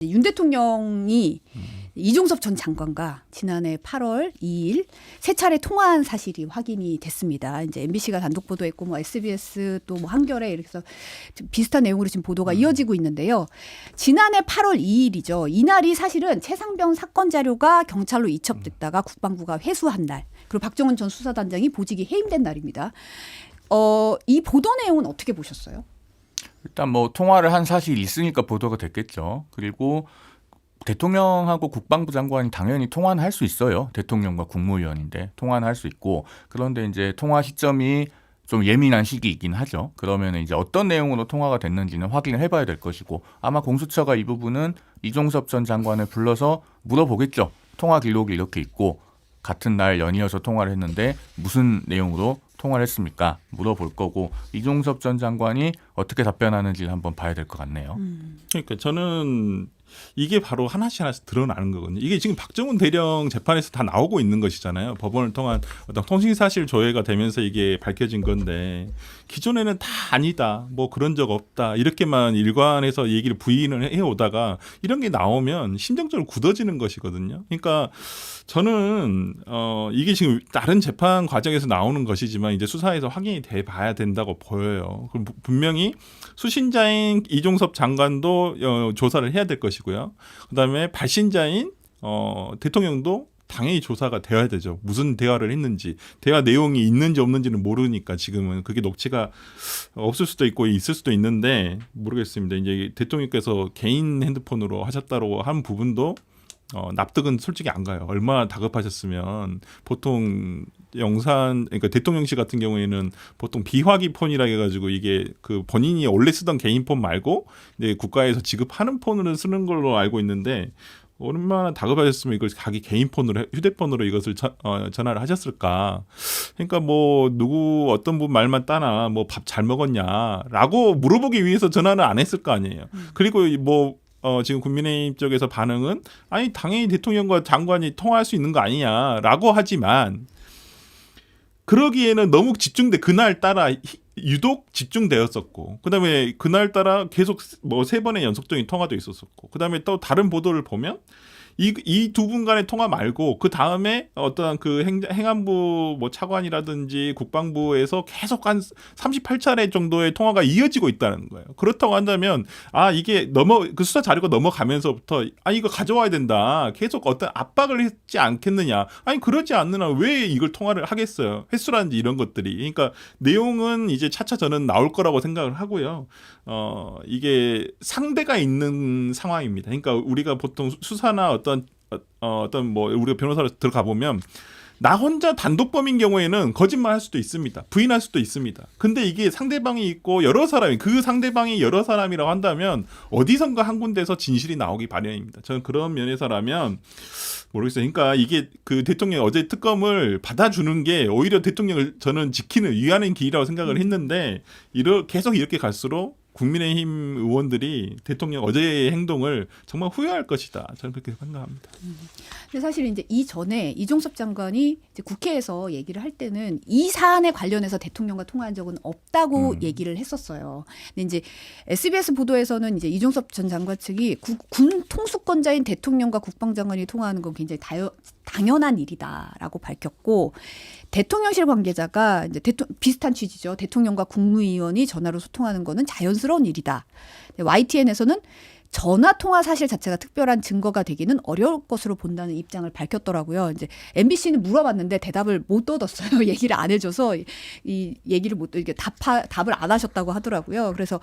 윤 대통령이 이종섭 전 장관과 지난해 8월 2일 세 차례 통화한 사실이 확인이 됐습니다. 이제 MBC가 단독 보도했고 뭐 SBS 또 뭐 한겨레 이렇게 해서 비슷한 내용으로 지금 보도가 이어지고 있는데요. 지난해 8월 2일이죠. 이날이 사실은 최상병 사건 자료가 경찰로 이첩됐다가 국방부가 회수한 날. 그리고 박정원 전 수사단장이 보직이 해임된 날입니다. 이 보도 내용은 어떻게 보셨어요? 일단 뭐 통화를 한 사실이 있으니까 보도가 됐겠죠. 그리고 대통령하고 국방부 장관이 당연히 통화는 할 수 있어요. 대통령과 국무위원인데 통화는 할 수 있고, 그런데 이제 통화 시점이 좀 예민한 시기이긴 하죠. 그러면 이제 어떤 내용으로 통화가 됐는지는 확인을 해봐야 될 것이고, 아마 공수처가 이 부분은 이종섭 전 장관을 불러서 물어보겠죠. 통화 기록이 이렇게 있고 같은 날 연이어서 통화를 했는데 무슨 내용으로 통화를 했습니까? 물어볼 거고, 이종섭 전 장관이 어떻게 답변하는지를 한번 봐야 될 것 같네요. 그러니까 저는 이게 바로 하나씩 드러나는 거거든요. 이게 지금 박정훈 대령 재판에서 다 나오고 있는 것이잖아요. 법원을 통한 어떤 통신사실 조회가 되면서 이게 밝혀진 건데, 기존에는 다 아니다, 뭐 그런 적 없다, 이렇게만 일관해서 얘기를 부인을 해오다가 이런 게 나오면 심정적으로 굳어지는 것이거든요. 그러니까 저는 이게 지금 다른 재판 과정에서 나오는 것이지만 이제 수사에서 확인이 돼 봐야 된다고 보여요. 그럼 분명히 수신자인 이종섭 장관도 조사를 해야 될 것이고요. 그다음에 발신자인 대통령도 당연히 조사가 되어야 되죠. 무슨 대화를 했는지, 대화 내용이 있는지 없는지는 모르니까 지금은 그게 녹취가 없을 수도 있고 있을 수도 있는데 모르겠습니다. 이제 대통령께서 개인 핸드폰으로 하셨다고 한 부분도 납득은 솔직히 안 가요. 얼마나 다급하셨으면. 보통 그러니까 대통령실 같은 경우에는 보통 비화기 폰이라 해가지고 이게 그 본인이 원래 쓰던 개인 폰 말고 이제 국가에서 지급하는 폰으로 쓰는 걸로 알고 있는데, 얼마나 다급하셨으면 이걸 자기 개인 폰으로, 휴대폰으로 이것을 전화를 하셨을까. 그러니까 뭐 어떤 분 말만 따나 뭐 밥 잘 먹었냐라고 물어보기 위해서 전화는 안 했을 거 아니에요. 그리고 뭐 지금 국민의힘 쪽에서 반응은 아니 당연히 대통령과 장관이 통화할 수 있는 거 아니냐라고 하지만, 그러기에는 너무 그날 따라 유독 집중되었었고, 그다음에 그날 따라 계속 뭐 3번의 연속적인 통화도 있었었고, 그다음에 또 다른 보도를 보면 이 두 분 간의 통화 말고 그 다음에 어떤 그 행안부 뭐 차관이라든지 국방부에서 계속 한 38차례 정도의 통화가 이어지고 있다는 거예요. 그렇다고 한다면 이게 그 수사 자료가 넘어가면서부터 이거 가져와야 된다, 계속 어떤 압박을 했지 않겠느냐. 아니 그러지 않느냐 왜 이걸 통화를 하겠어요. 횟수라든지 이런 것들이. 그러니까 내용은 이제 차차 저는 나올 거라고 생각을 하고요. 이게 상대가 있는 상황입니다. 그러니까 우리가 보통 수사나 어떤 뭐 우리가 변호사로 들어가 보면 나 혼자 단독범인 경우에는 거짓말 할 수도 있습니다. 부인할 수도 있습니다. 근데 이게 상대방이 있고 여러 사람이, 그 상대방이 여러 사람이라고 한다면 어디선가 한 군데서 진실이 나오기 마련입니다. 저는 그런 면에서라면 모르겠어요. 그러니까 이게 그 대통령 어제 특검을 받아주는 게 오히려 대통령을 저는 지키는 위하는 길이라고 생각을 했는데, 계속 이렇게 갈수록 국민의힘 의원들이 대통령 어제의 행동을 정말 후회할 것이다, 저는 그렇게 생각합니다. 근데 사실 이제 이전에 이종섭 장관이 이제 국회에서 얘기를 할 때는 이 사안에 관련해서 대통령과 통화한 적은 없다고 얘기를 했었어요. 근데 이제 SBS 보도에서는 이제 이종섭 전 장관 측이 군 통수권자인 대통령과 국방장관이 통화하는 건 굉장히 당연한 일이다라고 밝혔고, 대통령실 관계자가 이제 비슷한 취지죠. 대통령과 국무위원이 전화로 소통하는 거는 자연스러운 일이다. YTN에서는 전화 통화 사실 자체가 특별한 증거가 되기는 어려울 것으로 본다는 입장을 밝혔더라고요. 이제 MBC는 물어봤는데 대답을 못 얻었어요. 얘기를 안 해줘서 이 얘기를 이게 답을 안 하셨다고 하더라고요. 그래서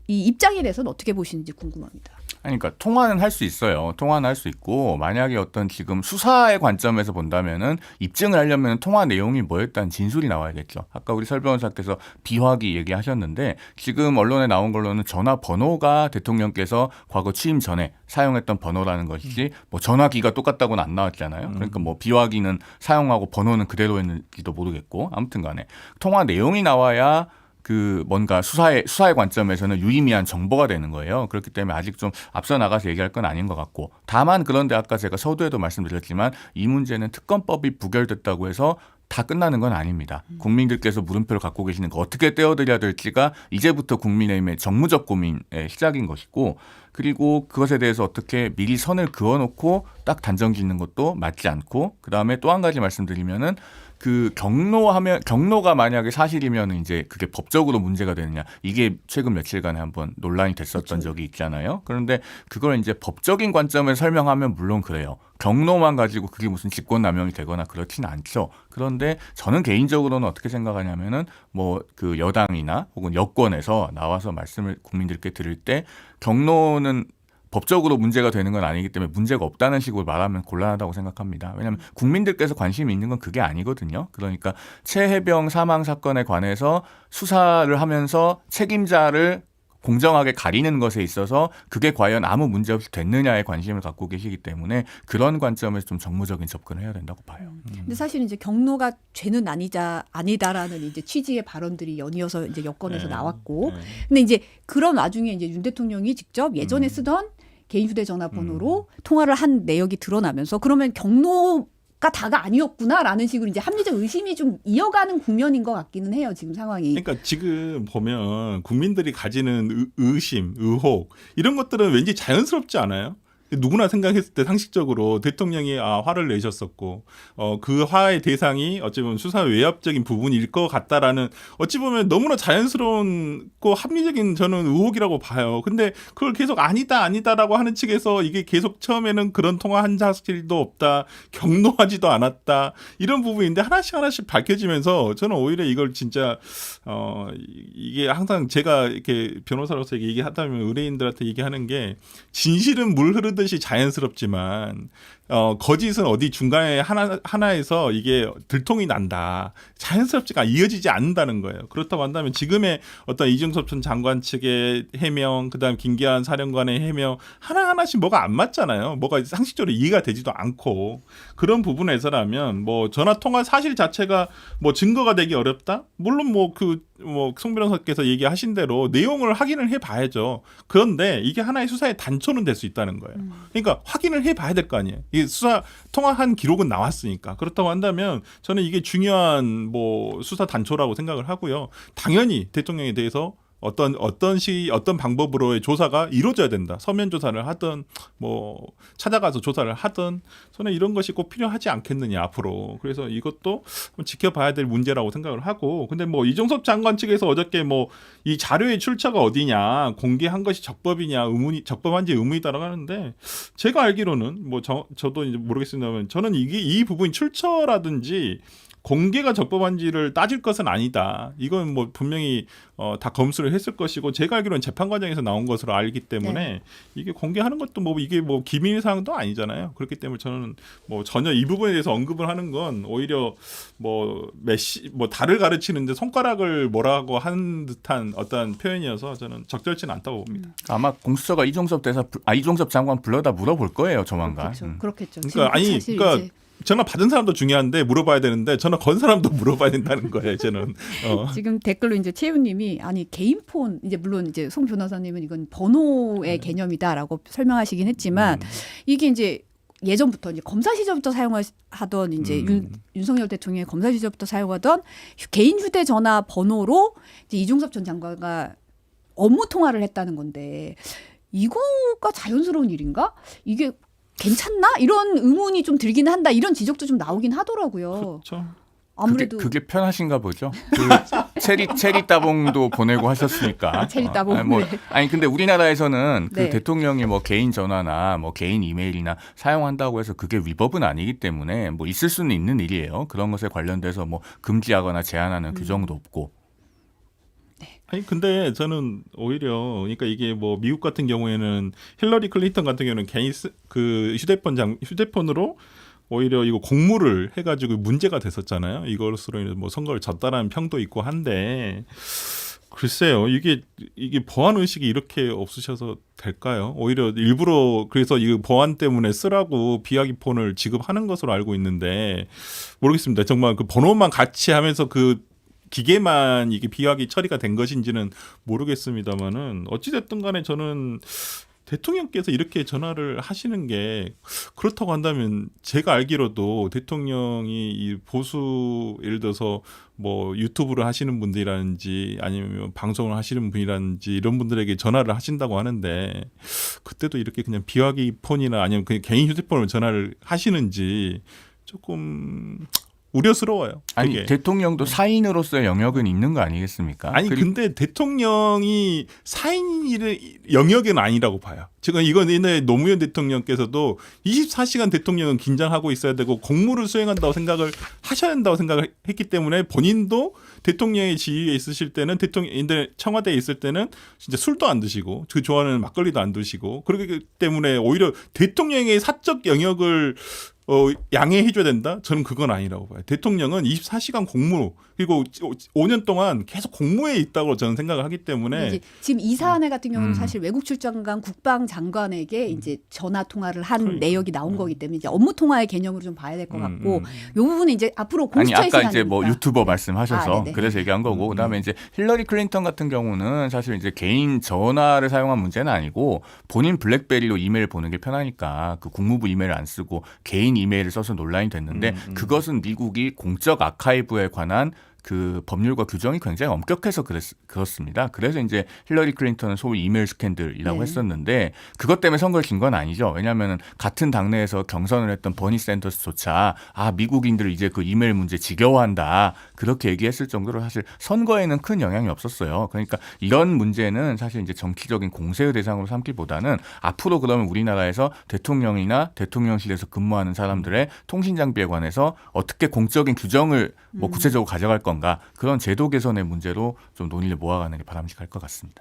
이 입장에 대해서는 어떻게 보시는지 궁금합니다. 그러니까 통화는 할 수 있어요. 통화는 할 수 있고, 만약에 어떤 지금 수사의 관점에서 본다면은 입증을 하려면 통화 내용이 뭐였다는 진술이 나와야겠죠. 아까 우리 설 변호사께서 비화기 얘기하셨는데, 지금 언론에 나온 걸로는 전화 번호가 대통령께서 과거 취임 전에 사용했던 번호라는 것이지 뭐 전화기가 똑같다고는 안 나왔잖아요. 그러니까 뭐 비화기는 사용하고 번호는 그대로였는지도 모르겠고, 아무튼 간에 통화 내용이 나와야 그 뭔가 수사의 관점에서는 유의미한 정보가 되는 거예요. 그렇기 때문에 아직 좀 앞서 나가서 얘기할 건 아닌 것 같고, 다만 그런데 아까 제가 서두에도 말씀드렸지만 이 문제는 특검법이 부결됐다고 해서 다 끝나는 건 아닙니다. 국민들께서 물음표를 갖고 계시는 거 어떻게 떼어드려야 될지가 이제부터 국민의힘의 정무적 고민의 시작인 것이고 그리고 그것에 대해서 어떻게 미리 선을 그어놓고 딱 단정 짓는 것도 맞지 않고 그다음에 또 한 가지 말씀드리면은 그 경로가 만약에 사실이면 이제 그게 법적으로 문제가 되느냐 이게 최근 며칠간에 한번 논란이 됐었던 그렇죠. 적이 있잖아요. 그런데 그걸 이제 법적인 관점을 설명하면 물론 그래요. 경로만 가지고 그게 무슨 직권남용이 되거나 그렇지는 않죠. 그런데 저는 개인적으로는 어떻게 생각하냐면은 뭐 그 여당이나 혹은 여권에서 나와서 말씀을 국민들께 드릴 때 경로는 법적으로 문제가 되는 건 아니기 때문에 문제가 없다는 식으로 말하면 곤란하다고 생각합니다. 왜냐하면 국민들께서 관심이 있는 건 그게 아니거든요. 그러니까 최혜병 사망 사건에 관해서 수사를 하면서 책임자를 공정하게 가리는 것에 있어서 그게 과연 아무 문제 없이 됐느냐에 관심을 갖고 계시기 때문에 그런 관점에서 좀 정무적인 접근을 해야 된다고 봐요. 근데 사실 이제 경로가 죄는 아니다라는 이제 취지의 발언들이 연이어서 이제 여권에서 나왔고, 근데 이제 그런 와중에 이제 윤 대통령이 직접 예전에 쓰던 개인 휴대전화 번호로 통화를 한 내역이 드러나면서 그러면 경로가 다가 아니었구나라는 식으로 이제 합리적 의심이 좀 이어가는 국면인 것 같기는 해요. 지금 상황이. 그러니까 지금 보면 국민들이 가지는 의심, 의혹 이런 것들은 왠지 자연스럽지 않아요? 누구나 생각했을 때 상식적으로 대통령이 화를 내셨었고 그 화의 대상이 어찌 보면 수사 외압적인 부분일 것 같다라는 어찌 보면 너무나 자연스러운고 합리적인 저는 의혹이라고 봐요. 근데 그걸 계속 아니다라고 하는 측에서 이게 계속 처음에는 그런 통화한 사실도 없다, 경로하지도 않았다 이런 부분인데 하나씩 밝혀지면서 저는 오히려 이걸 진짜 이게 항상 제가 이렇게 변호사로서 얘기하다면 의뢰인들한테 얘기하는 게 진실은 물 흐르듯이 자연스럽지만 거짓은 어디 중간에 하나에서 이게 들통이 난다. 자연스럽지가 이어지지 않는다는 거예요. 그렇다고 한다면 지금의 어떤 이중섭 전 장관 측의 해명, 그다음 김기한 사령관의 해명 하나하나씩 뭐가 안 맞잖아요. 뭐가 상식적으로 이해가 되지도 않고 그런 부분에서라면 뭐 전화 통화 사실 자체가 뭐 증거가 되기 어렵다. 물론 송 변호사께서 얘기하신 대로 내용을 확인을 해봐야죠. 그런데 이게 하나의 수사의 단초는 될 수 있다는 거예요. 그러니까 확인을 해봐야 될 거 아니에요. 이게 수사 통화한 기록은 나왔으니까 그렇다고 한다면 저는 이게 중요한 뭐 수사 단초라고 생각을 하고요. 당연히 대통령에 대해서 어떤 방법으로의 조사가 이루어져야 된다. 서면 조사를 하든 뭐 찾아가서 조사를 하든 저는 이런 것이 꼭 필요하지 않겠느냐 앞으로. 그래서 이것도 지켜봐야 될 문제라고 생각을 하고 근데 뭐 이종섭 장관 측에서 어저께 뭐 이 자료의 출처가 어디냐 공개한 것이 적법한지 의문이다라고 하는데 제가 알기로는 뭐 저도 이제 모르겠습니다만 저는 이 부분이 출처라든지 공개가 적법한지를 따질 것은 아니다. 이건 뭐 분명히 다 검수를 했을 것이고 제가 알기로는 재판 과정에서 나온 것으로 알기 때문에 이게 공개하는 것도 뭐 이게 뭐 기밀 사항도 아니잖아요. 그렇기 때문에 저는 뭐 전혀 이 부분에 대해서 언급을 하는 건 오히려 뭐 달을 가르치는데 손가락을 뭐라고 한 듯한 어떤 표현이어서 저는 적절치는 않다고 봅니다. 아마 공수처가 이종섭 장관 불러다 물어볼 거예요, 조만간. 그렇겠죠. 그러니까 전화 받은 사람도 중요한데 물어봐야 되는데 전화 건 사람도 물어봐야 된다는 거예요. 저는 지금 댓글로 이제 최윤님이 아니 개인폰 이제 물론 이제 송 변호사님은 이건 번호의 개념이다라고 설명하시긴 했지만 이게 이제 예전부터 이제 검사 시절부터 사용하던 이제 윤석열 대통령의 검사 시절부터 사용하던 개인 휴대전화 번호로 이제 이종섭 전 장관과 업무 통화를 했다는 건데 이거가 자연스러운 일인가? 이게 괜찮나? 이런 의문이 좀 들긴 한다. 이런 지적도 좀 나오긴 하더라고요. 그렇죠. 아무래도 그게 편하신가 보죠. 체리 따봉도 보내고 하셨으니까. 체리 따봉. 아니 근데 우리나라에서는 그 네. 대통령이 뭐 개인 전화나 뭐 개인 이메일이나 사용한다고 해서 그게 위법은 아니기 때문에 뭐 있을 수는 있는 일이에요. 그런 것에 관련돼서 뭐 금지하거나 제한하는 규정도 없고. 아니 근데 저는 오히려 그러니까 이게 뭐 미국 같은 경우에는 힐러리 클린턴 같은 경우는 개인 그 휴대폰으로 오히려 이거 공모를 해가지고 문제가 됐었잖아요. 이것으로 인해서 뭐 선거를 졌다라는 평도 있고 한데 글쎄요 이게 보안 의식이 이렇게 없으셔서 될까요? 오히려 일부러 그래서 이 보안 때문에 쓰라고 비하기 폰을 지급하는 것으로 알고 있는데 모르겠습니다. 정말 그 번호만 같이 하면서 그 기계만 이게 비하기 처리가 된 것인지는 모르겠습니다만은 어찌됐든 간에 저는 대통령께서 이렇게 전화를 하시는 게 그렇다고 한다면 제가 알기로도 대통령이 이 보수 예를 들어서 뭐 유튜브를 하시는 분들이라든지 아니면 방송을 하시는 분이라든지 이런 분들에게 전화를 하신다고 하는데 그때도 이렇게 그냥 비화기 폰이나 아니면 그냥 개인 휴대폰으로 전화를 하시는지 조금 우려스러워요. 아니 그게. 대통령도 사인으로서의 영역은 있는 거 아니겠습니까? 아니 근데 대통령이 사인의 영역은 아니라고 봐요. 지금 이건 옛날에 노무현 대통령께서도 24시간 대통령은 긴장하고 있어야 되고 공무를 수행한다고 생각을 하셔야 된다고 생각을 했기 때문에 본인도 대통령의 지위에 있으실 때는 대통령인데 청와대에 있을 때는 진짜 술도 안 드시고 그 좋아하는 막걸리도 안 드시고 그렇기 때문에 오히려 대통령의 사적 영역을 양해해줘야 된다? 저는 그건 아니라고 봐요. 대통령은 24시간 공무 그리고 5년 동안 계속 공무에 있다고 저는 생각을 하기 때문에 이제 지금 이 사안에 같은 경우는 사실 외국 출장 간 국방장관에게 이제 전화 통화를 한 내역이 나온 거기 때문에 이제 업무 통화의 개념으로 좀 봐야 될 것 같고 이 부분은 이제 앞으로 아니 공수처의 아까 이제 뭐 시간이니까. 유튜버 말씀하셔서 네네. 그래서 얘기한 거고 그다음에 이제 힐러리 클린턴 같은 경우는 사실 이제 개인 전화를 사용한 문제는 아니고 본인 블랙베리로 이메일 보는 게 편하니까 그 국무부 이메일을 안 쓰고 개인 이메일을 써서 논란이 됐는데 그것은 미국이 공적 아카이브에 관한 그 법률과 규정이 굉장히 엄격해서 그렇습니다. 그래서 이제 힐러리 클린턴은 소위 이메일 스캔들이라고 네. 했었는데 그것 때문에 선거를 진 건 아니죠. 왜냐하면 같은 당내에서 경선을 했던 버니 샌더스조차 미국인들 이제 그 이메일 문제 지겨워한다 그렇게 얘기했을 정도로 사실 선거에는 큰 영향이 없었어요. 그러니까 이런 문제는 사실 이제 정치적인 공세의 대상으로 삼기보다는 앞으로 그러면 우리나라에서 대통령이나 대통령실에서 근무하는 사람들의 통신 장비에 관해서 어떻게 공적인 규정을 뭐 구체적으로 가져갈 건가 그런 제도 개선의 문제로 좀 논의를 모아가는 게 바람직할 것 같습니다.